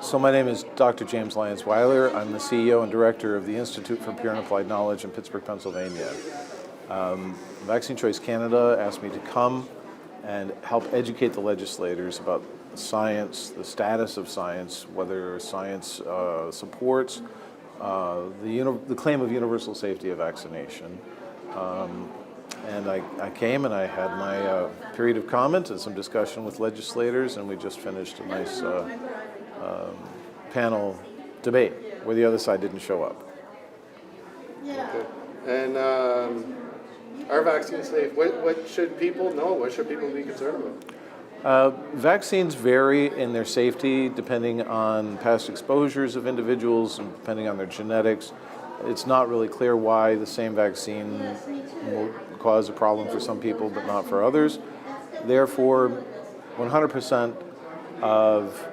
So my name is Dr. James Lyons-Weiler. I'm the CEO and director of the Institute for Pure and Applied Knowledge in Pittsburgh, Pennsylvania. Vaccine Choice Canada asked me to come and help educate the legislators about science, the status of science, whether science supports the claim of universal safety of vaccination. And I came and I had my period of comment and some discussion with legislators, and we just finished a nice panel debate where the other side didn't show up. Okay. And are vaccines safe? What should people know? What should people be concerned about? Vaccines vary in their safety depending on past exposures of individuals and depending on their genetics. It's not really clear why the same vaccine will cause a problem for some people but not for others. Therefore, 100% of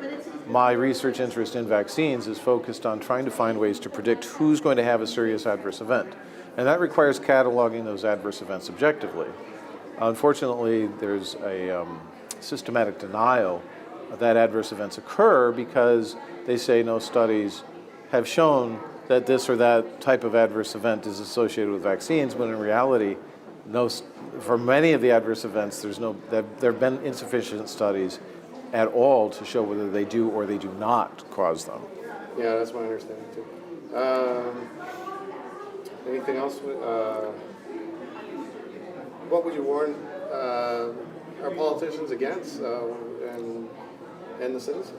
my research interest in vaccines is focused on trying to find ways to predict who's going to have a serious adverse event. And that requires cataloging those adverse events objectively. Unfortunately, there's a systematic denial that adverse events occur because they say no studies have shown that this or that type of adverse event is associated with vaccines, when in reality, for many of the adverse events, there have been insufficient studies at all to show whether they do or they do not cause them. Yeah, that's my understanding too. Anything else? What would you warn our politicians against and the citizens?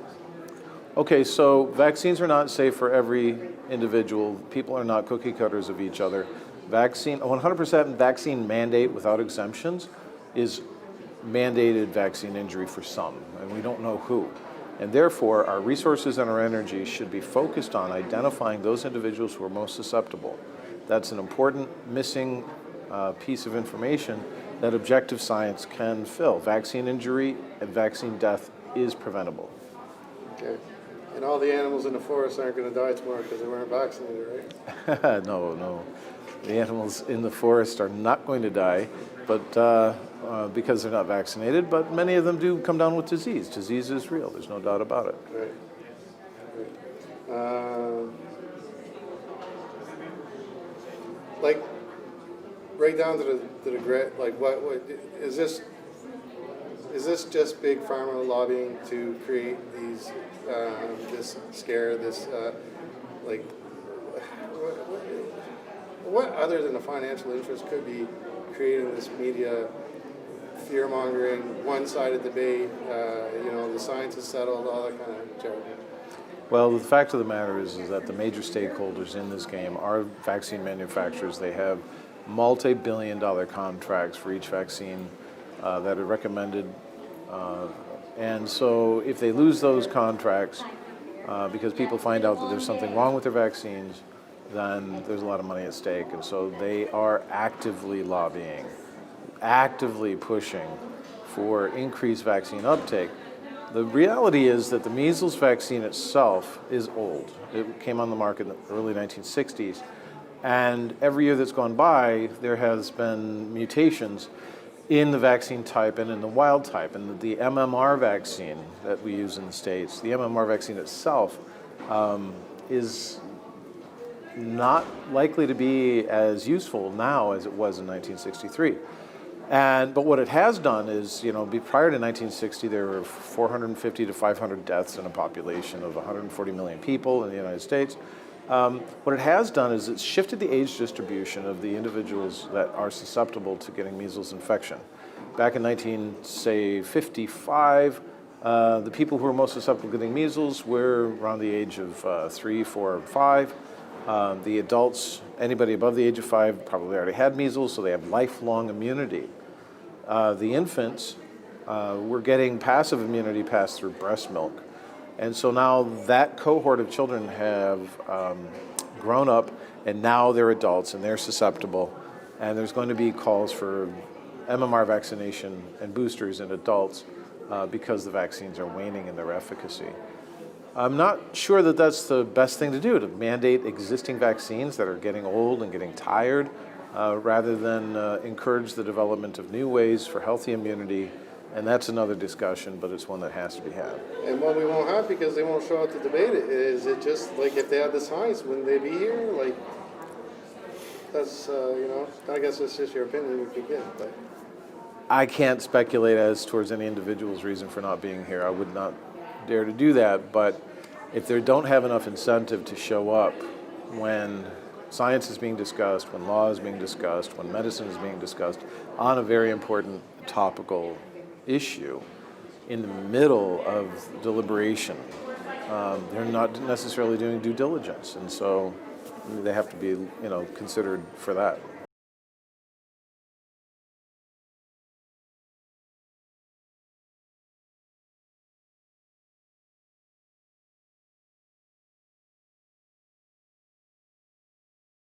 Okay, so vaccines are not safe for every individual. People are not cookie cutters of each other. 100% vaccine mandate without exemptions is mandated vaccine injury for some, and we don't know who. And therefore, our resources and our energy should be focused on identifying those individuals who are most susceptible. That's an important missing piece of information that objective science can fill. Vaccine injury and vaccine death is preventable. Okay. And all the animals in the forest aren't going to die tomorrow because they weren't vaccinated, right? No. The animals in the forest are not going to die, but because they're not vaccinated, but many of them do come down with disease. Disease is real, there's no doubt about it. Right. Like, right down to the grit, like what is this just big pharma lobbying to create these, this scare, this, like, what other than a financial interest could be creating this media fear-mongering, one-sided debate, the science is settled, all that kind of jargon? Well, the fact of the matter is that the major stakeholders in this game are vaccine manufacturers. They have multi-billion-dollar contracts for each vaccine that are recommended. And so if they lose those contracts because people find out that there's something wrong with their vaccines, then there's a lot of money at stake. And so they are actively lobbying, actively pushing for increased vaccine uptake. The reality is that the measles vaccine itself is old. It came on the market in the early 1960s. And every year that's gone by, there has been mutations in the vaccine type and in the wild type. And the MMR vaccine that we use in the States, the MMR vaccine itself is not likely to be as useful now as it was in 1963. But what it has done is, prior to 1960, there were 450 to 500 deaths in a population of 140 million people in the United States. What it has done is it's shifted the age distribution of the individuals that are susceptible to getting measles infection. Back in 1955, the people who were most susceptible to getting measles were around the age of 3, 4, 5. The adults, anybody above the age of 5, probably already had measles, so they have lifelong immunity. The infants were getting passive immunity passed through breast milk. And so now that cohort of children have grown up, and now they're adults and they're susceptible. And there's going to be calls for MMR vaccination and boosters in adults because the vaccines are waning in their efficacy. I'm not sure that that's the best thing to do, to mandate existing vaccines that are getting old and getting tired, rather than encourage the development of new ways for healthy immunity And that's another discussion, but it's one that has to be had. And what we won't have because they won't show up to debate it, is it just like if they had the signs, wouldn't they be here? Like, that's, I guess it's just your opinion you could give, but. I can't speculate as towards any individual's reason for not being here. I would not dare to do that, but if they don't have enough incentive to show up when science is being discussed, when law is being discussed, when medicine is being discussed on a very important topical issue in the middle of deliberation, they're not necessarily doing due diligence, and so they have to be, considered for that.